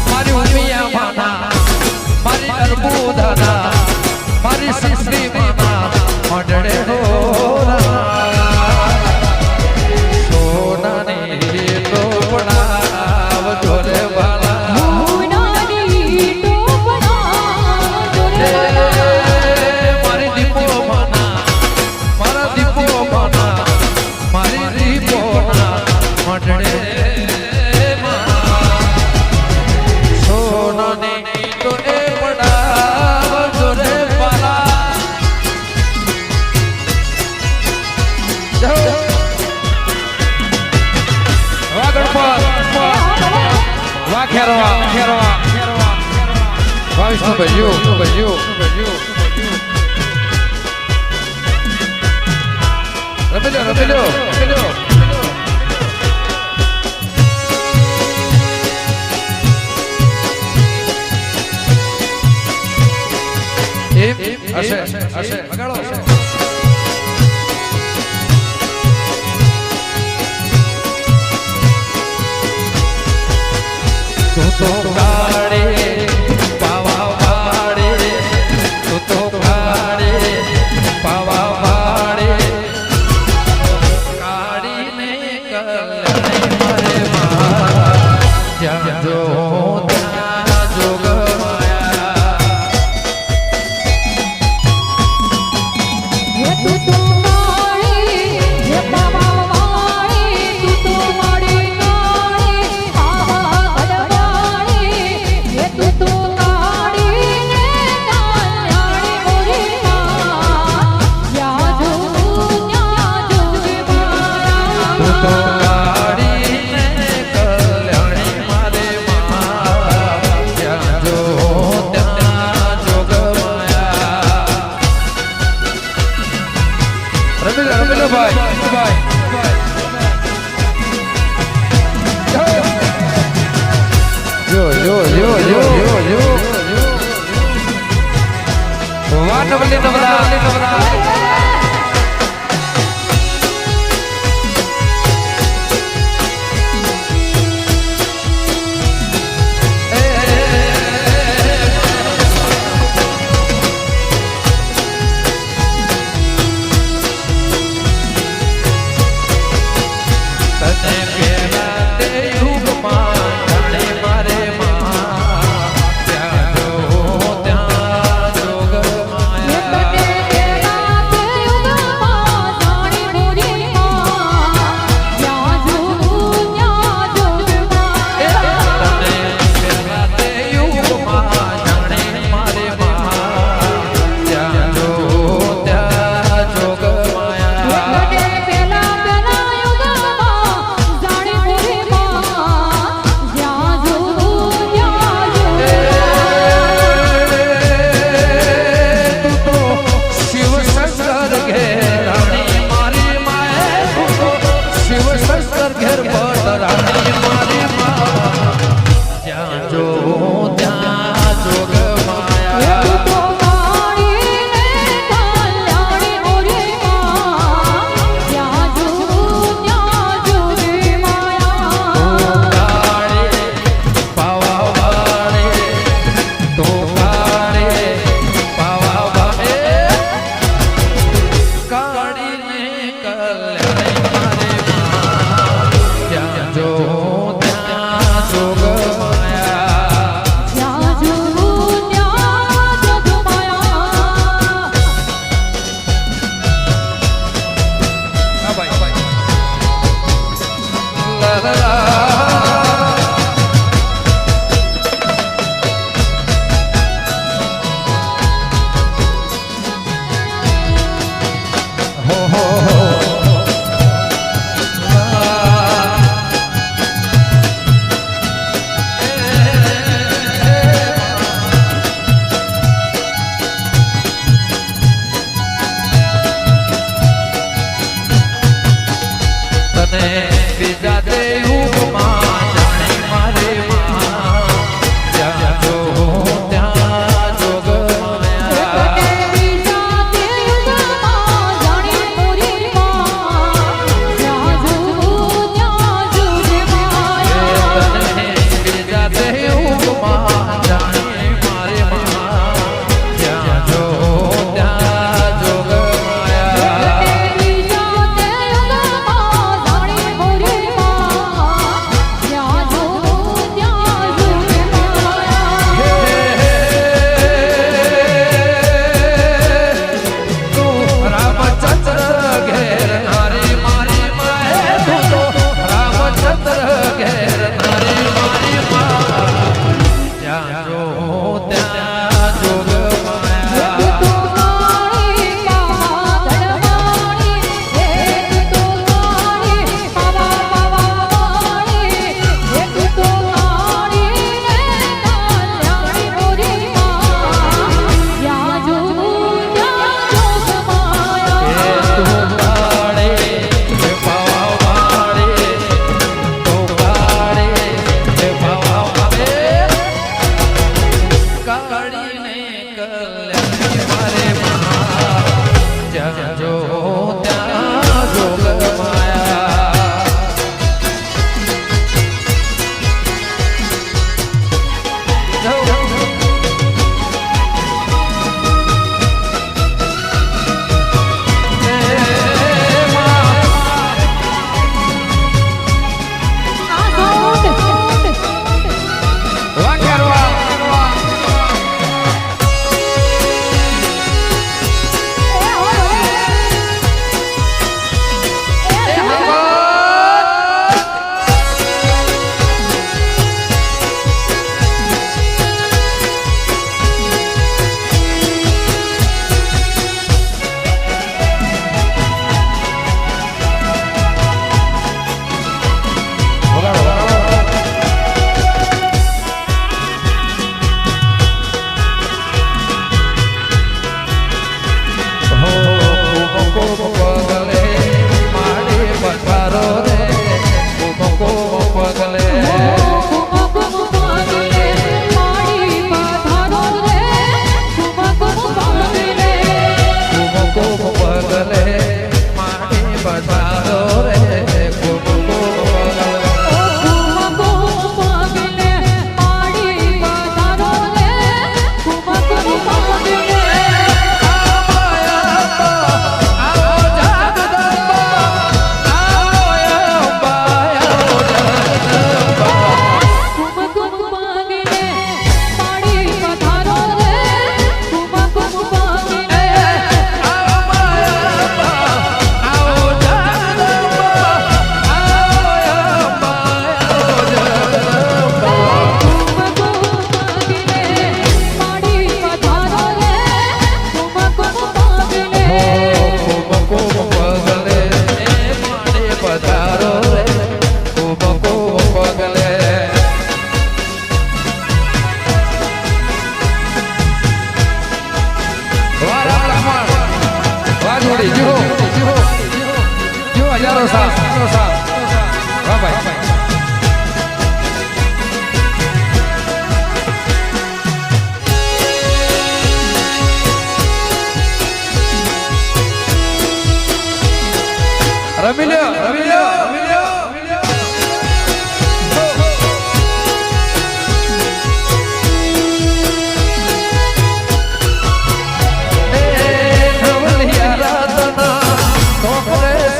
મારી ઉમિયા માના મારી અર્બુદાના મારી સંશ્રી માના મંડળે હો સોનાની ટોપડા જોરે વાલા સોનાની ટોપડા જોરે મારી દીપો માના મારા દીપો માના મારી દીપો ના મંડળે Visto beijo. Rebelho. Ashe. Magalo. Tu gaade Thank you.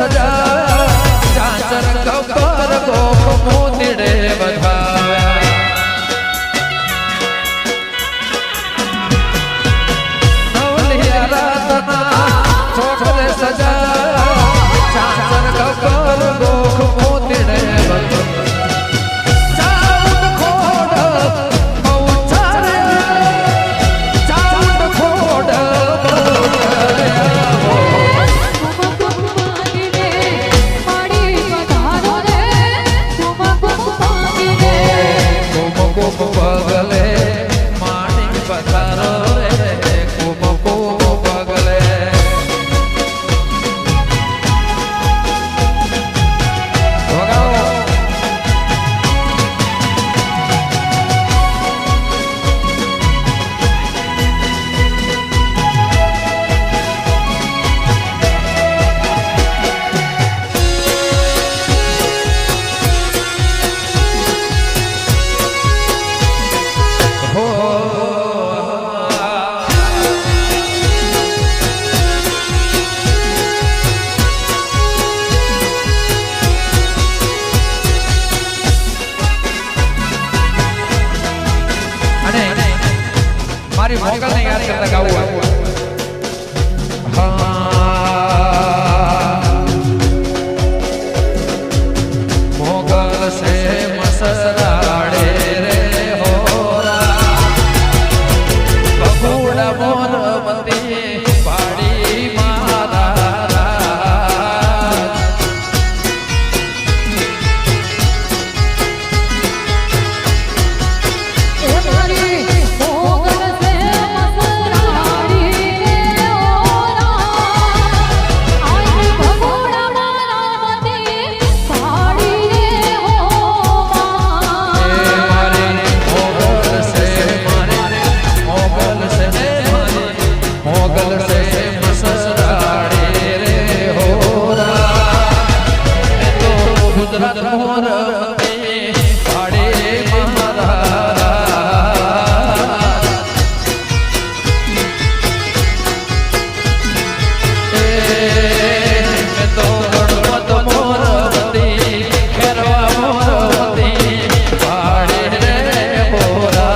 સજા ગુજરાત મોર પાડે મારા તો ગણપત મોરવતી ખેરવા મોરવતી પાડે રે મોરા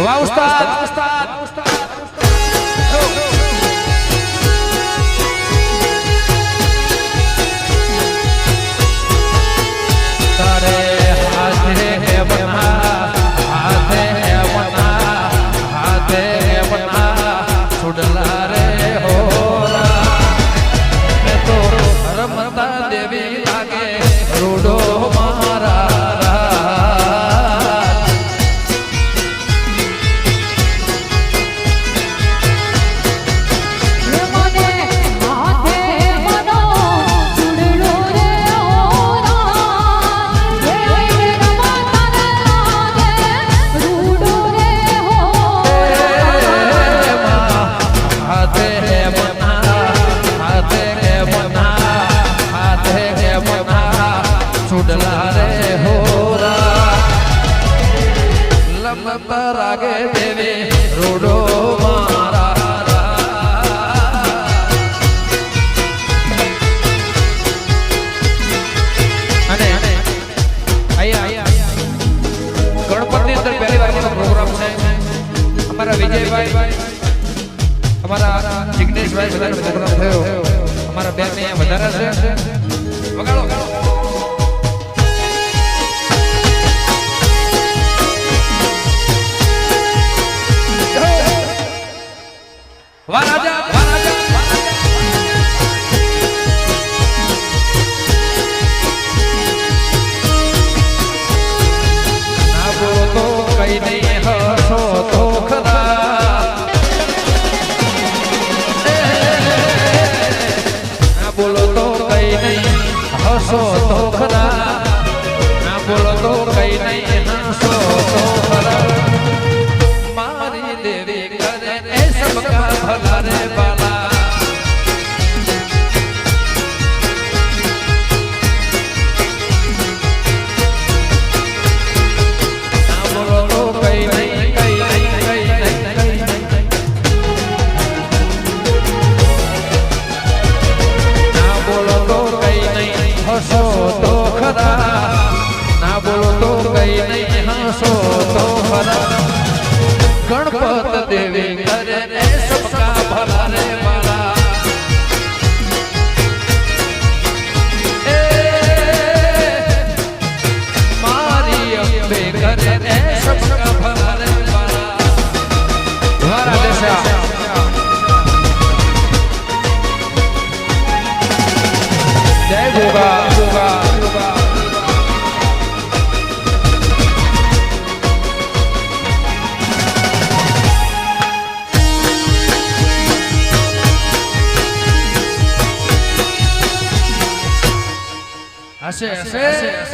વાહ ઉસ્તાદ તારે હાથે હે બના હાથે હે બના હાથે હે બના છોડલા રે હોરા મે તો રમતા દેવી લાગે રૂડો મારા રાગે દેવી રોડો મારા અને અહીંયા ગણપતિ અંદર પહેલી વાર પ્રોગ્રામ છે અમારા વિજયભાઈ અમારા જિગ્નેશભાઈ બધાનો પ્રોગ્રામ થયો અમારા બેન ને વધારે છે વગાડો વાહ રાજા ના બોલો તો કઈ નહીં હસો તો ખરા ના બોલો તો કઈ નહીં હસો તો ખરા ના બોલો તો કઈ નહીં હસો તો ખરા મારી દેવી કરે એ સબકા ભલા રે બાલા ના બોલો તો કઈ નહીં કઈ નહીં કઈ નહીં કઈ નહીં ના બોલો તો કઈ નહીં હસો તો ખરા ના બોલો તો કઈ નહીં હસો તો ખરા ગણપત દેવી કરે રે સબકા ભલા રે બાલા એ મારી અંબે કરે રે સબકા ભલા રે બાલા દ્વારા દેશા જય ભોગા ભોગા હશે હશે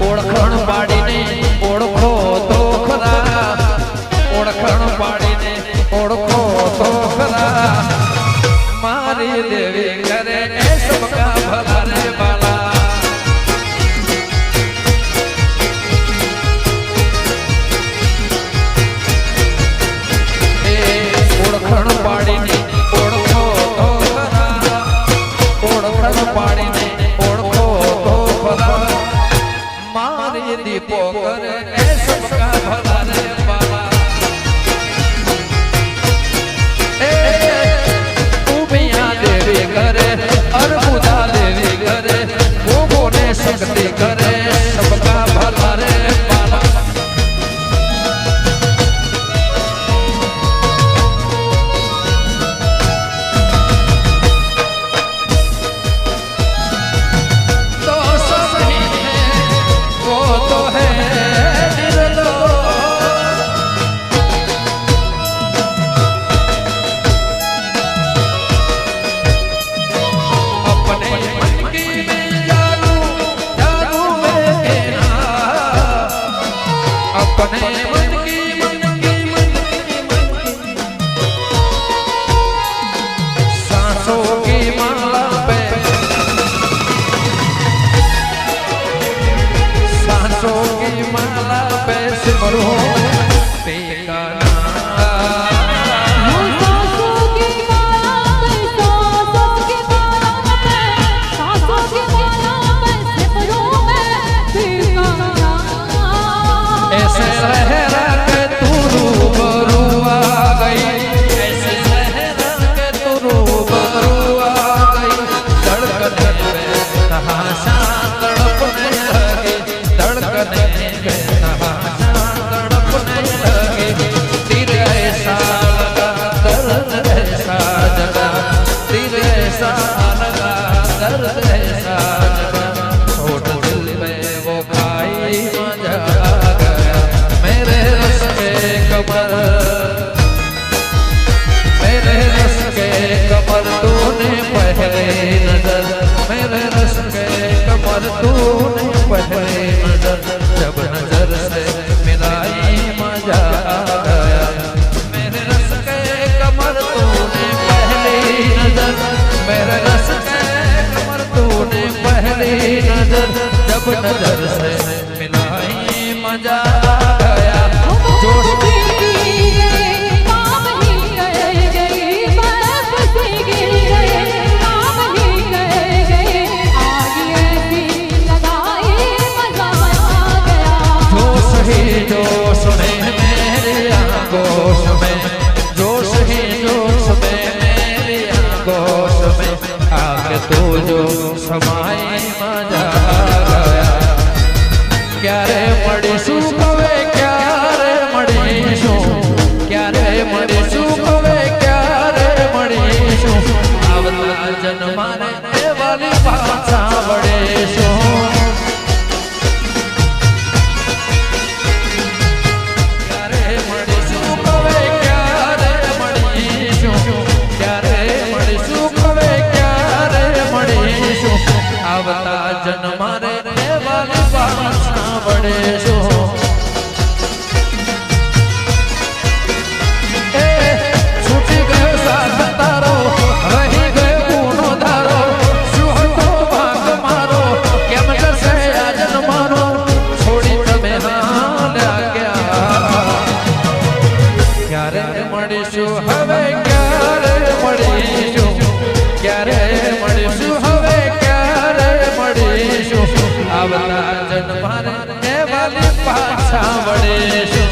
ઓળખણ પાડીને ઓળખો તો ખરા ઓળખણ પાડીને ઓળખો તો ખરા મારી દેવી કરે એ સબકા ભલા રે બાલા એ ઓળખણ પાડીને ઓળખો તો ખરા ઓળખણ પાડીને ઓળખો તો ખરા મારી दीपो करे ए सबका भला रे बाबा उमिया देवी करे अर्बुदा देवी करे वो ने शक्ति करे सबका भला रे बाबा तूने पहले नजर जब नजर से मिलाई मजा आ गया मेरे रस के कमर तूने पहली नजर मेरे रस के कमर तूने पहली नजर जब नजर से मिलाई मजा आ गया जोश जोश में मेरे आगोश में जोश ही जोश में मेरे आगोश में आके तू जो समाई मजा आ गया क्या रे मड़ीशू कवे क्या रे मड़ीशू क्या रे मड़ीशू कवे क्या रे मड़ीशू आवता जन्मा रे वाली पाछा बड़ेशू आवता जन्मा रे वाली पाछा बड़ेशो छूटी गयो साथ तारो रही गयो गुनो धारो શું હતો ભાગ મારો કેમ જશે આ જન્માનો છોડી તમે હાલ્યા ગયા ક્યારે મળીશું હવે ક્યારે મળીશું ક્યારે મળીશું હવે आवता जन्मा रे वाली पाछा बड़ेशू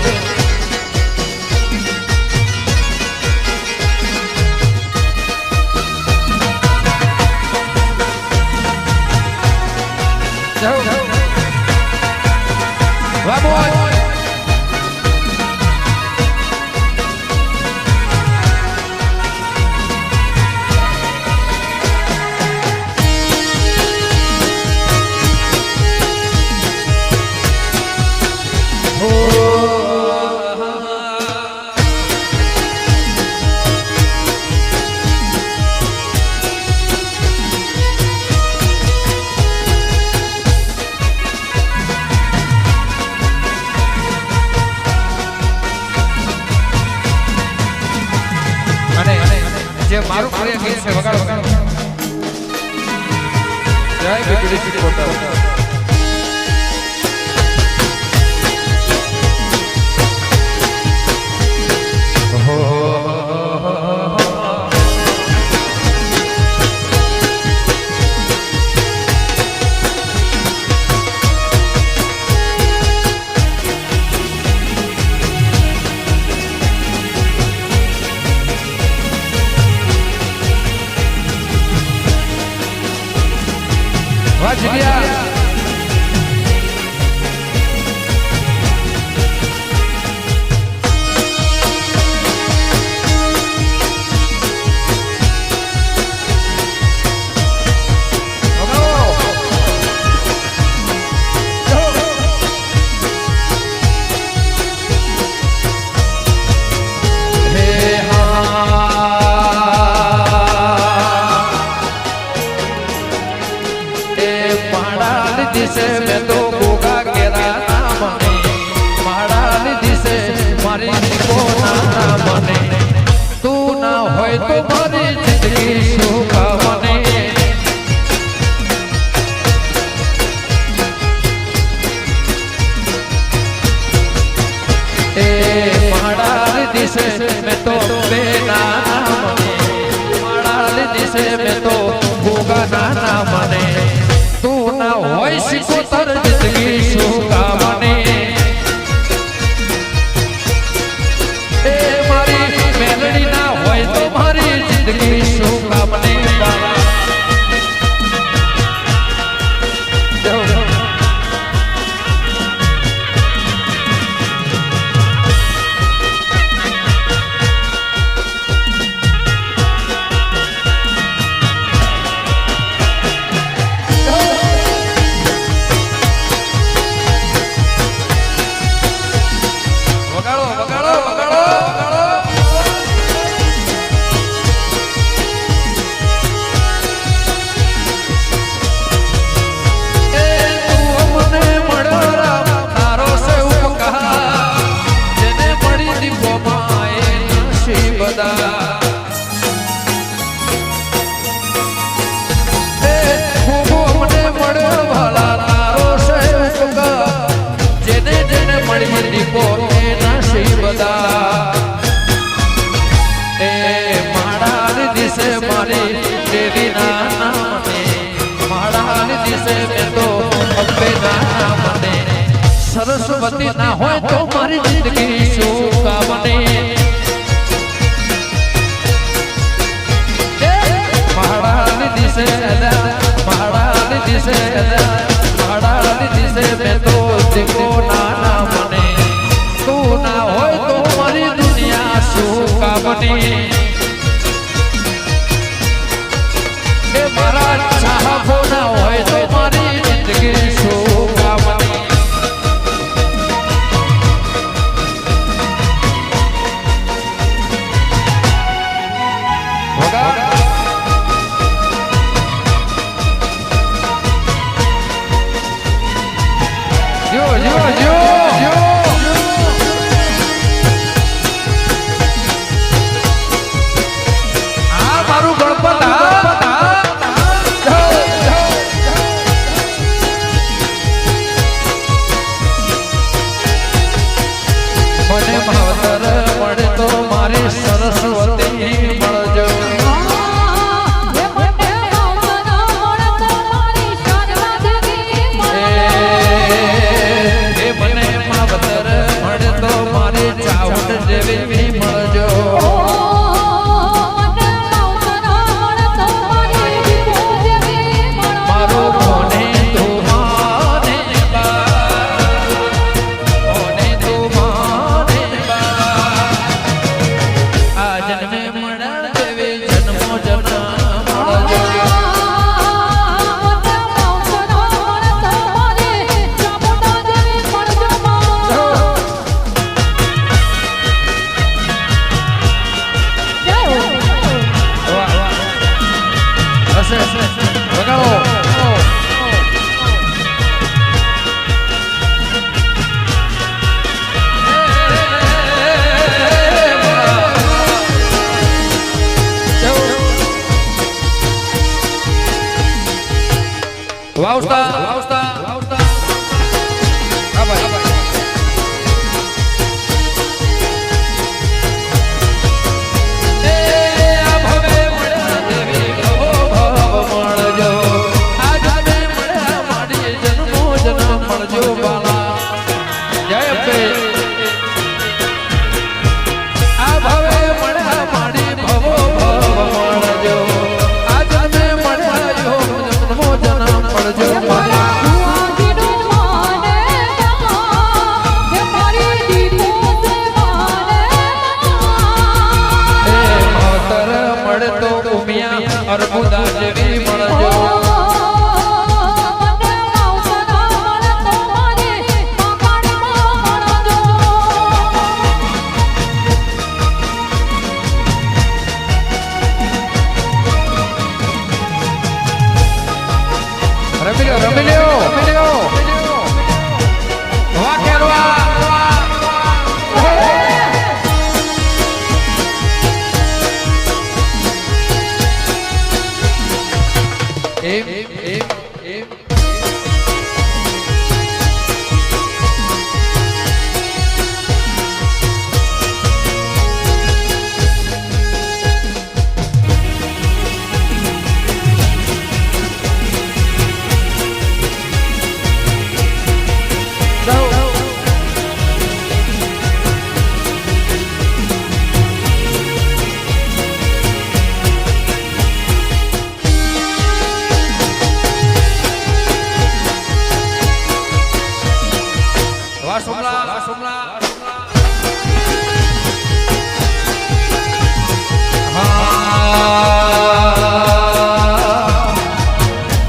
જે મારું પ્રિય ગીત છે વગાડો જય બીજળી કોટર લીધી છે મેં તો બેના મને માળા લીધી છે મેં તો ભોગા ના મને તું ના હોય શીખોતર જિંદગી શું કામને એ મારી મેલડી ના હોય તો મારી જિંદગી શું કામને સરસ્વતી ના હોય તો મારી જિંદગી શું કામને મહારાની દિશે મહારાની દિશે મહારાની દિશે મેં તો દીકો ના મને તું ના હોય તો મારી દુનિયા શું કામની એ મારા ચાહકો ના હોય તો મારી જિંદગી શું કામની મને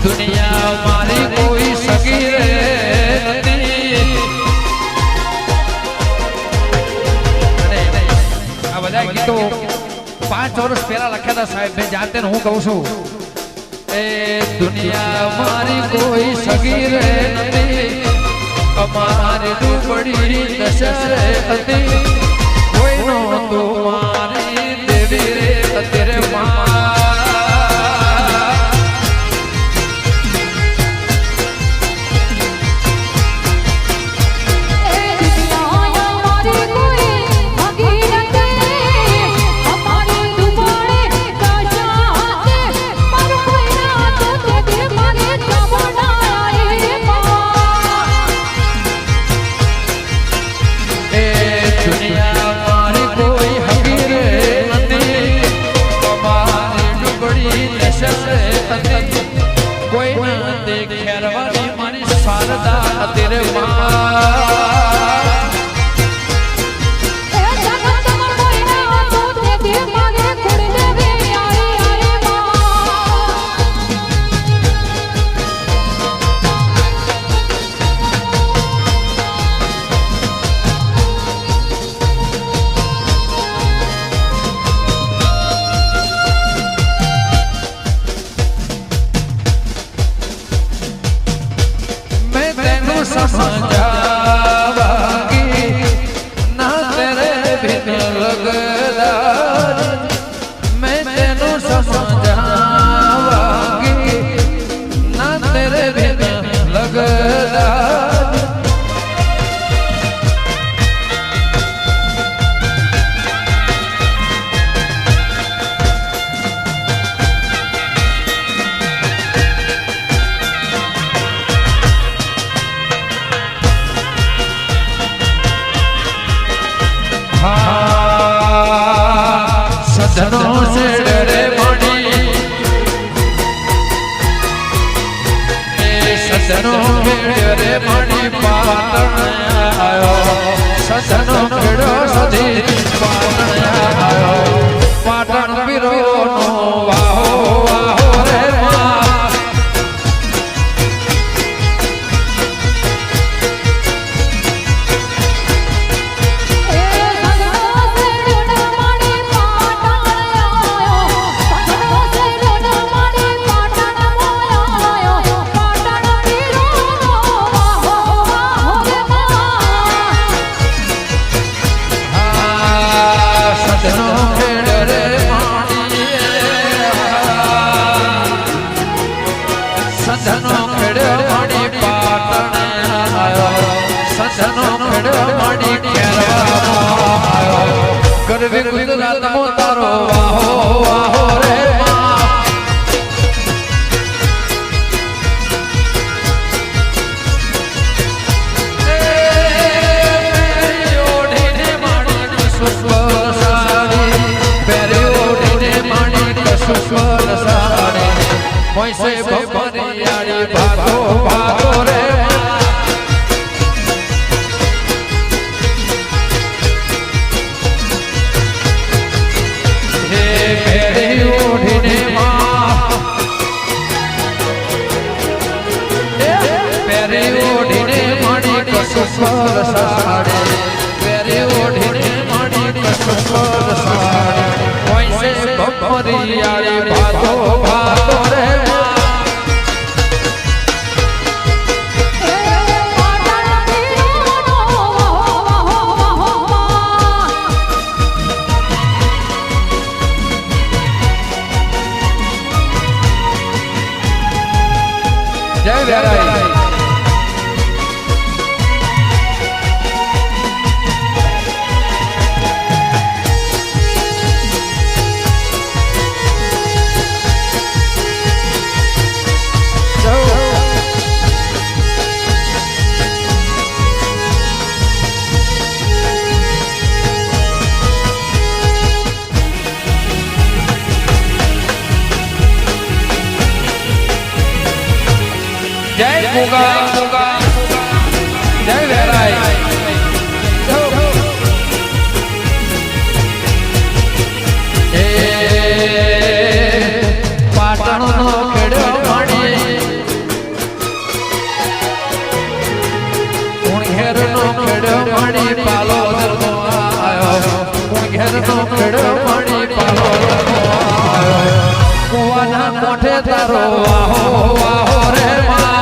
દુનિયા મારી કોઈ સગી રે નથી. આ બધા ગીતો 5 વર્ષ પહેલા લખ્યા હતા સાહેબ. મેં જાતે હું કહું છું એ દુનિયા મારી કોઈ સગી રે નથી. અમારી દુબળી દશરે હતી. કોઈનો તો મારી દેવી રે અત્યારે तेरे समझावांगी ना तेरे बिन लगदार. मैं तेनू समझावांगी ना तेरे बिन लगदार. सजनों से डरे मणि सजनों के डरे मणि पाटण आयो. सजनों खेड़ो सदी पाटण आयो. पाटण पीरो नो वाहो वाहो रे सजनो खेड़ो मणि पाटण आयो. सजनो खेड़ो मणि केरवा आयो. गरबे गुजरात मो तारो वाहो वाहो रे से बबरियाड़ी भागो भागो रे हे मेरी ओढ़ने माँ मेरी ओढ़ने मणि कसुस्वर साड़े. मेरी ओढ़ने मणि कसुस्वर साड़े. वैसे बबरियाड़ी भागो भागो रे जय व्याराई. માડી પાલો ધર્મો આયો હું ઘેરનો ખેડો માડી પાલો ધર્મો આયો કુવાના કોઠે તારો વાહો વાહો રે માં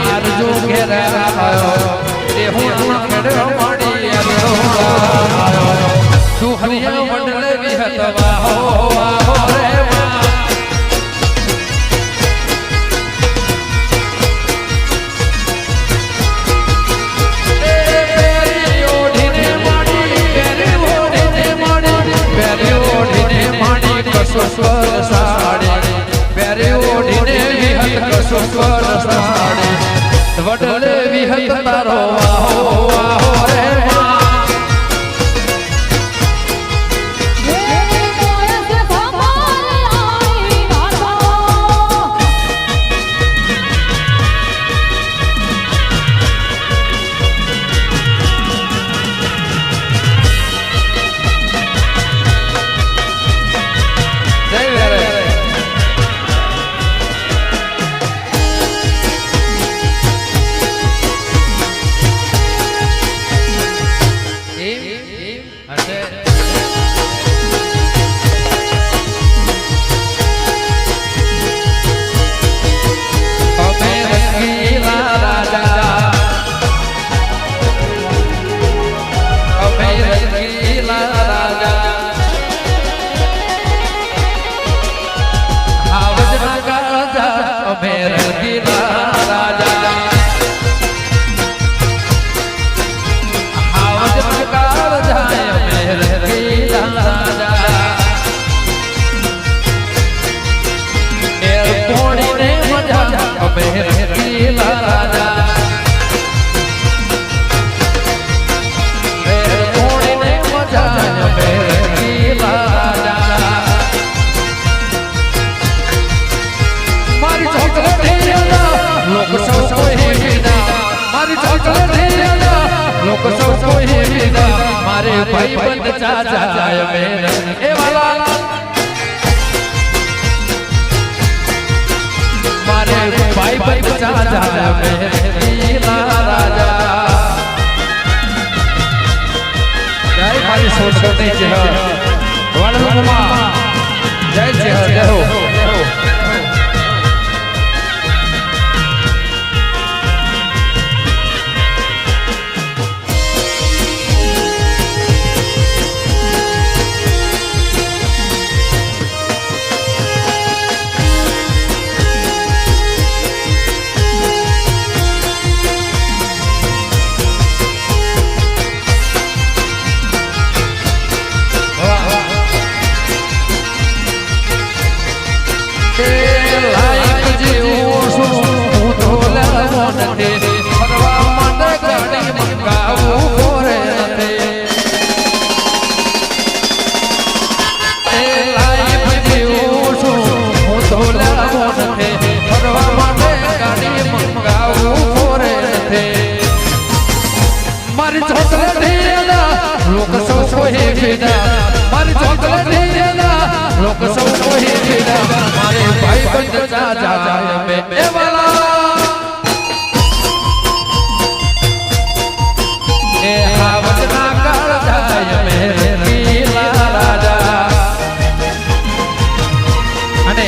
આરજુ ઘેરા આયો તે હું ખેડો માડી આયો તું હરિયા મંડળ વિહત વાહો વાહો રે માં પેરી ઓઢીને માડી કસો સ્વર સાડી પેરી ઓઢીને વિહત કસો સ્વર સાડી વડલે વિહત તારો વાહો વાહો રે મારે ભાઈ બંધ ચાચાય મેરે એ વાલા મારે ભાઈ બંધ ચાચાય મેરે દીના રાજા જય મારી સોસોટી છે વડલુમાં જય જય હો મારે ભાઈ બંધ ચાચાય મેરે વાલા એ હાવજના કાળ જાય મેરે લીલા રાજા અને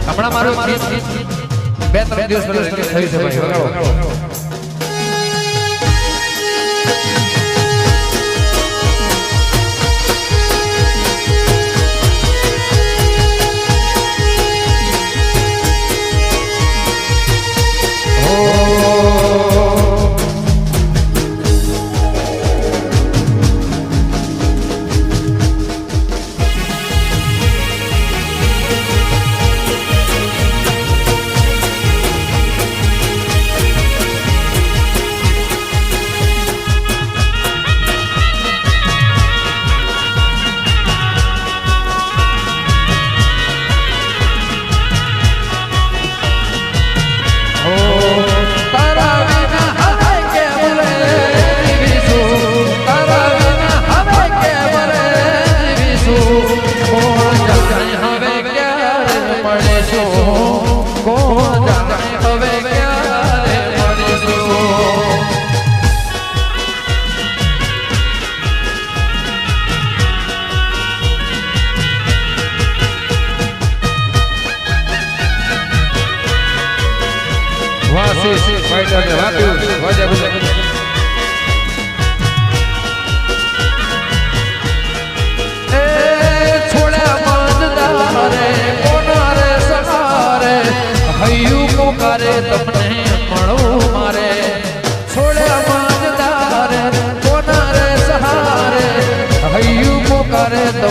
હમણાં મારો 2-3 દિવસ પહેલા થયું છે ભાઈ વગાડો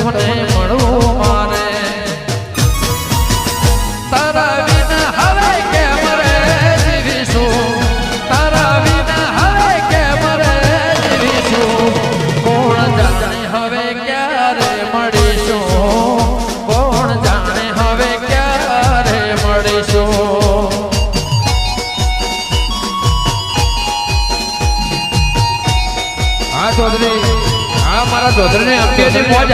સૌને મળવું મારે તારા વિના હવે કેમ રે જીવીશું તારા વિના હવે કેમ રે જીવીશું કોણ જાણે હવે ક્યારે મળીશું કોણ જાણે હવે ક્યારે મળીશું ચૌધરી હા મારા ચૌધરી ને અંબેની મોજ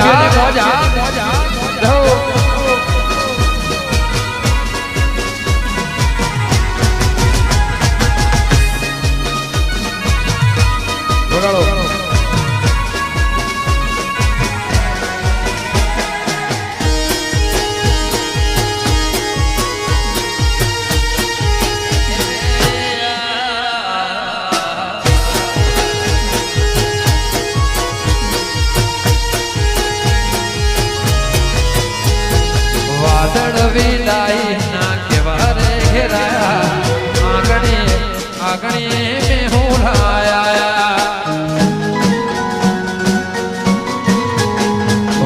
વિદાય ના કેવા રે ઘેરાયા આગણે મેં હુલાયા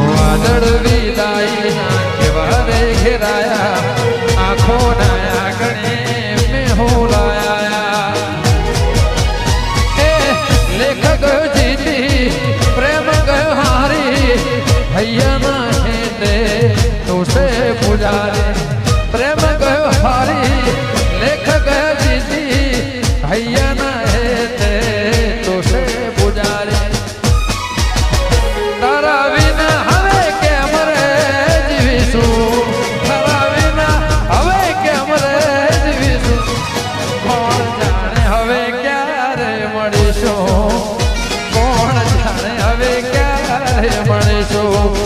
વાદળ વિદાય ના કેવા રે ઘેરાયા આંખો ના આગણે મેં હુલાયા એ લેખ ગયો જીતી પ્રેમ ગયો હારી ભૈયા ના હેતે तुसे पुजारे प्रेम गयो हारी लेख गयो जीती भैया न हेते तुसे पुजारे तारा विना हवे केम रे जीवीશું तारा विना हवे केम रे जीवीશું કોણ જાણે હવે ક્યારે મળીશું કોણ જાણે હવે ક્યારે મળીશું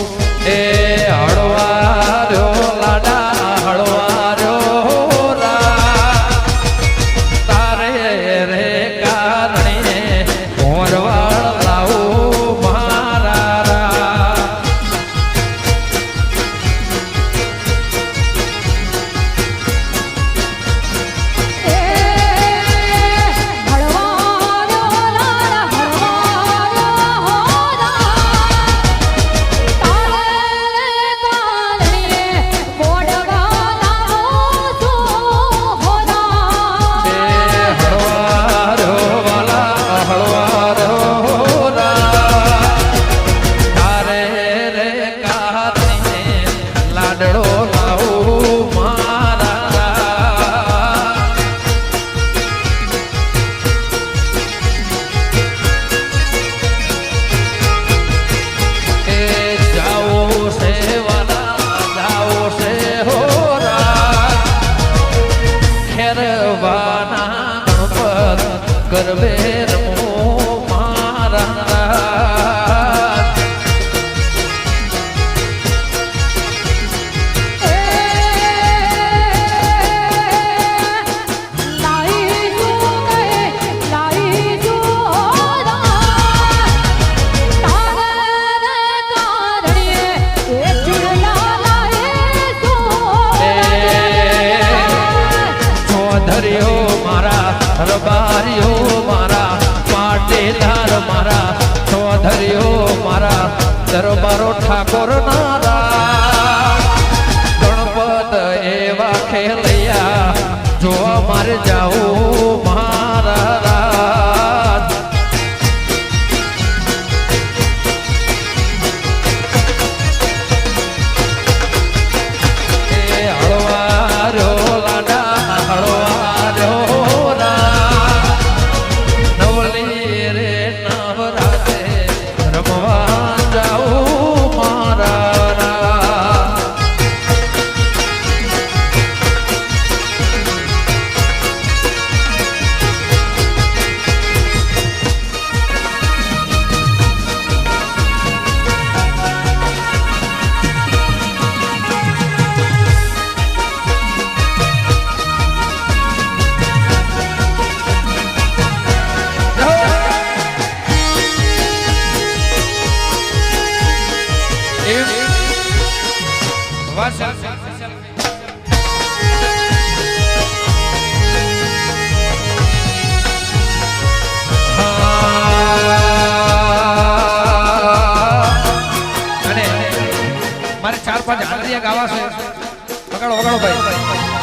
એ હળવા લાડા હળવા તારે રે કારણે મોરવાળ લાવું મારા ગરબે રમો મારા રબારીઓ મારા પાટીદાર મારા ચૌધરીઓ મારા દરબારો ઠાકોર નારા ગણપત એવા ખેલૈયા જોવા મારે જાવું મારા 4-5 હાલરિયા ગાવા છે વગાડો વગાડો ભાઈ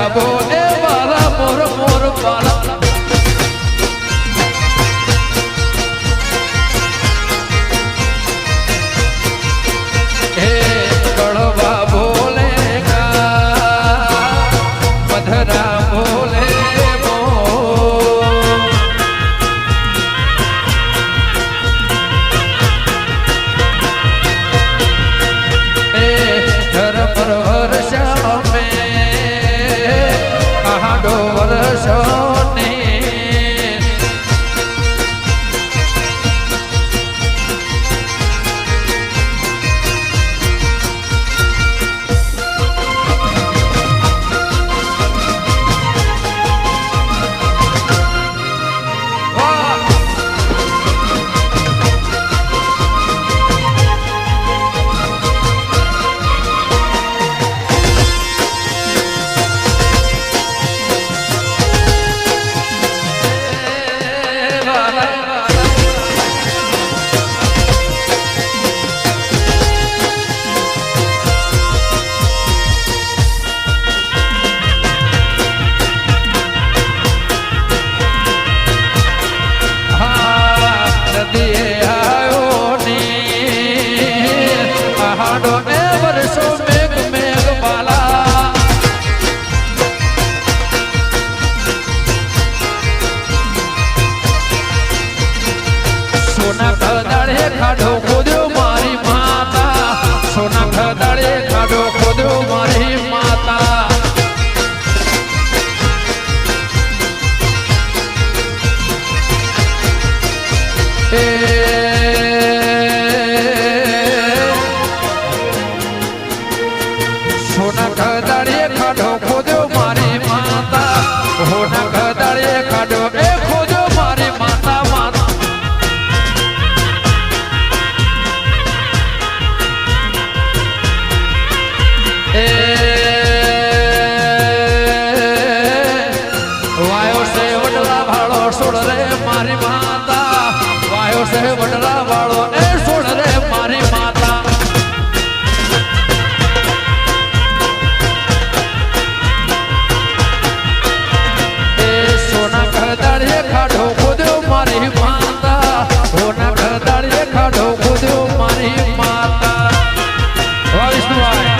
બોલે વાલા મોર મોર વાલા હે કડવા બોલે મધરા બોલે ખાડો ખોદ્યો મારી માતા સોના ખદાડે ખાડો ખોદ્યો મારી માતા એ સોના ખદાડે ખાડો ખોદ્યો મારી માતા સોના ખદાડે ખાડો એ ખોદ્યો મારી માતા માતા વાયો સે વડલા ભાળો સોડ રે મારી માતા વાયો સે વડલા ભાળો એ સોડ રે મારી માતા એ સોના ખદાડે ખાડો ખોદ્યો મારી માતા સોના ખદાડે ખાડો ખોદ્યો મારી માતા વાહ વિષ્ણુભાઈ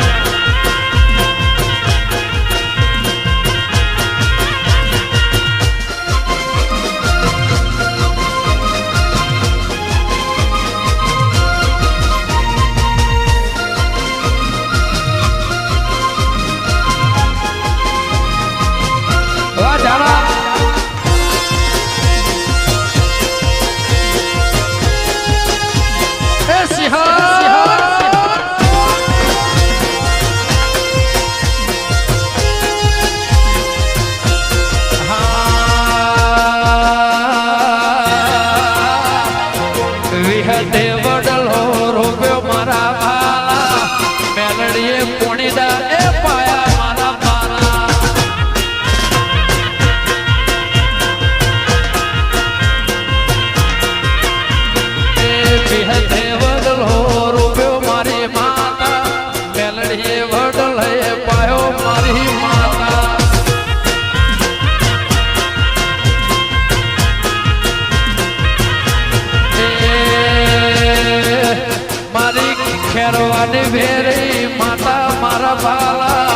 ખેરવાની ભેરી માતા મારા બાલા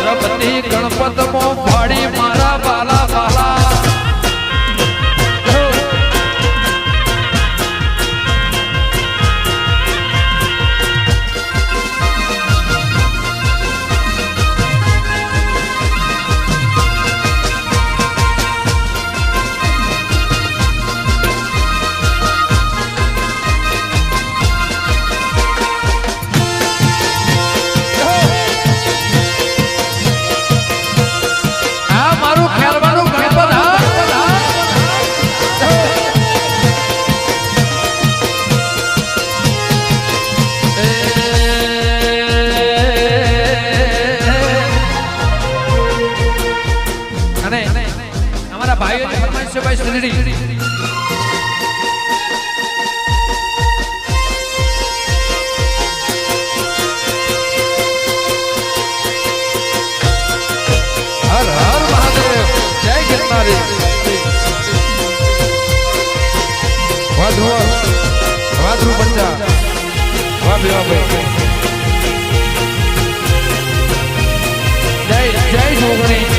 રબતી ગણપત મો ભાડી મારા બાલા બાલા અને અમારા ભાઈઓની ફરમાઈશ છે ભાઈ સિંધડી હર હર મહાદેવ જય ગિરનારી વાધુ પંજા વાભી જય જય જોગણી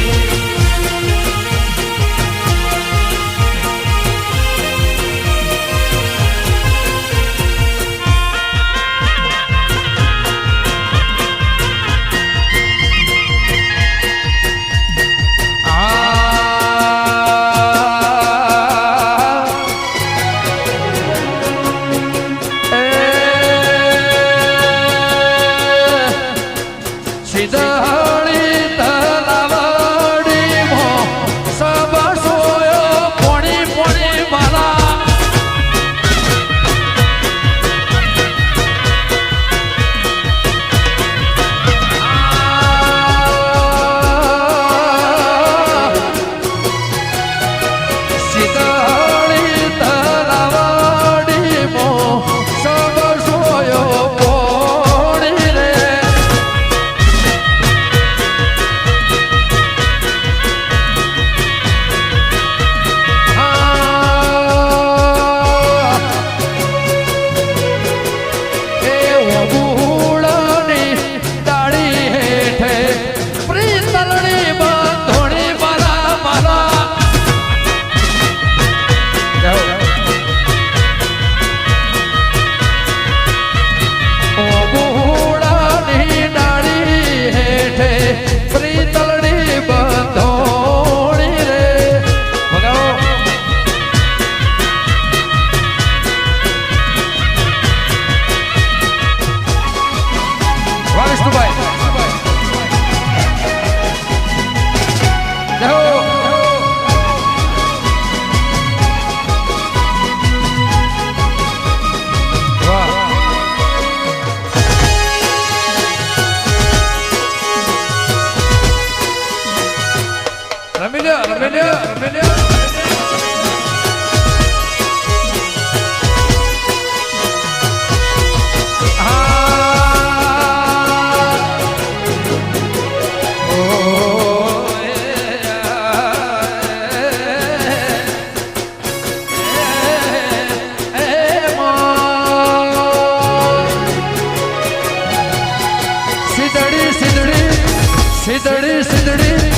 સિંધડી સિંધડી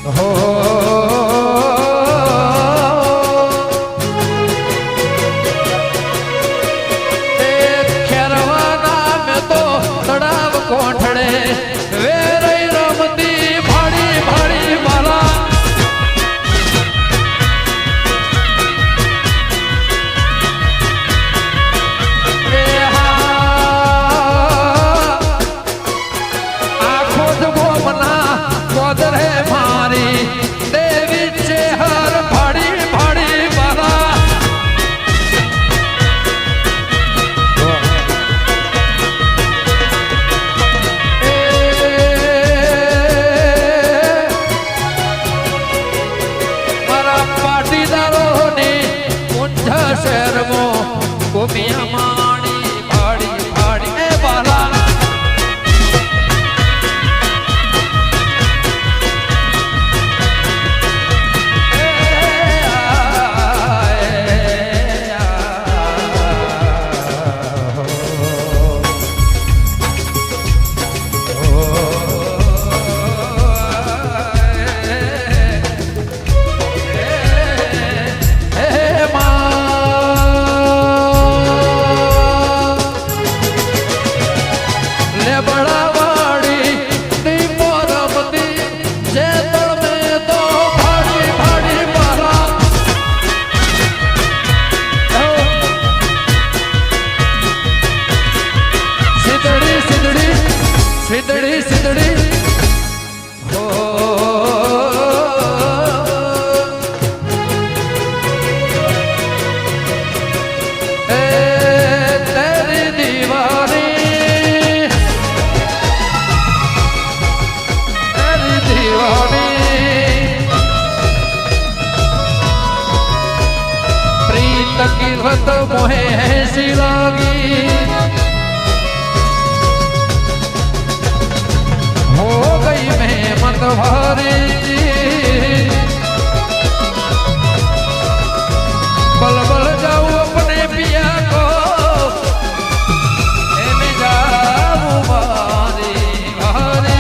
હો ખેરવાના મેં તો તળાવ કોઠડે વેરઈ રમતી ભાડી ભાડી મારા किल्लत मोहे ऐसी लगी हो गई मैं मतवारी बल बल जाऊं अपने पिया को मैं जाऊं मारी घरे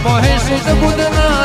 मोहे सुध बुध ना